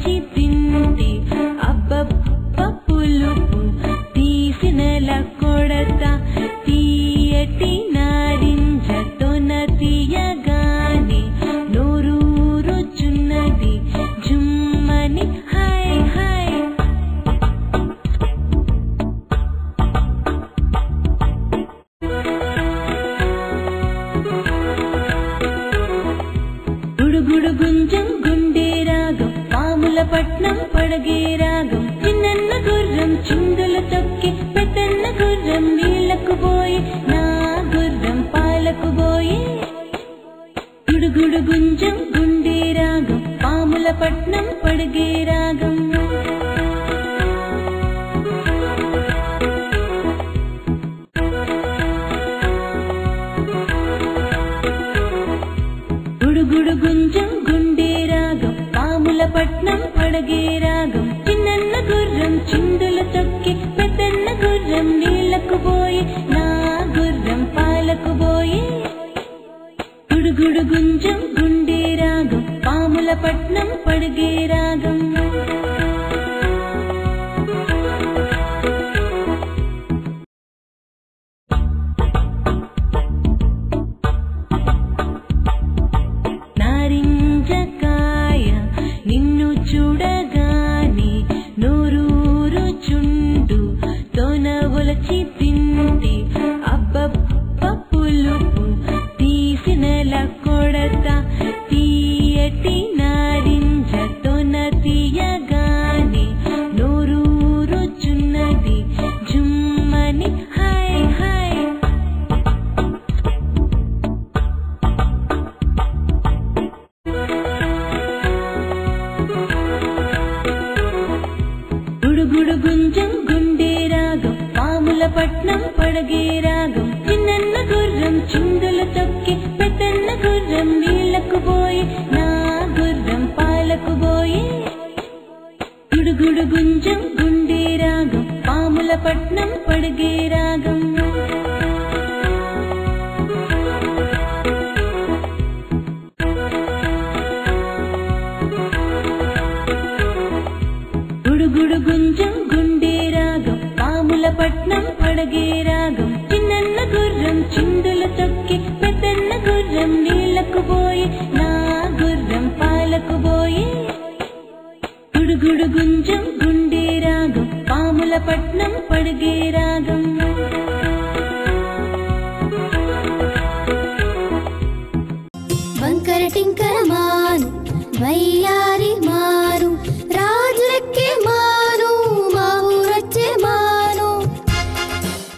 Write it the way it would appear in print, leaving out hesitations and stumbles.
ఒలచి తింటి అబ్బబ్బ పులుపు తీసినెల కొడత తీయటి నారింజతోన తీయగానే నోరూరుచున్నది జుమ్మని హై హై గుడుగుడు గుంజం గుండె రాగం పాముల పట్నం పడగే రాగం చిన్న గుర్రం చిందులు తొక్కి పెద్దన్న గుర్రం నీళ్లకు పోయి నా గుర్రం పాలకు పోయి గుడుగుడు గుంజం గుండె రాగం పాముల పట్నం పడగే రాగం గుడుగుడు గుంజం గుండె రాగం పాముల పట్నం పడగే రాగం చిన్న గుర్రం చిందులు తొక్కి పెద్దన్న గుర్రం నీళ్లకు పోయి నా గుర్రం పాలకు పోయి గుడుగుడు గుంజం గుండె రాగం పాముల పట్నం పడగే రాగం నారింజకాయ నిన్ను చూడగానే నోరూరుచుండు తోన ఒలచి తింటి అబ్బబ్బ పులుపు తీసినెల కొడత తీయటి నారింజతోన తీయగానే నోరూరుచున్నది జుమ్మని హై హై గుడుగుడు గుంజం గుండె రాగం పాముల పట్నం పడగే రాగం చిన్న గుర్రం చిందులు తొక్కి పెద్దన్న గుర్రం నీళ్లకు పోయి నా గుర్రం పాలకు పోయి గుడుగుడు గుంజం గుండె రాగం పాముల పట్నం పడగే రాగం గుడుగుడు గుంజం గుండె రాగం పాముల పట్నం పడగే రాగం చిన్న గుర్రం చిందులు తొక్కి పెద్దన్న గుర్రం నీళ్లకు పోయి నా గుర్రం పాలకు పోయి గుడుగుడు గుంజం గుండె రాగం పాముల పట్నం పడగే రాగం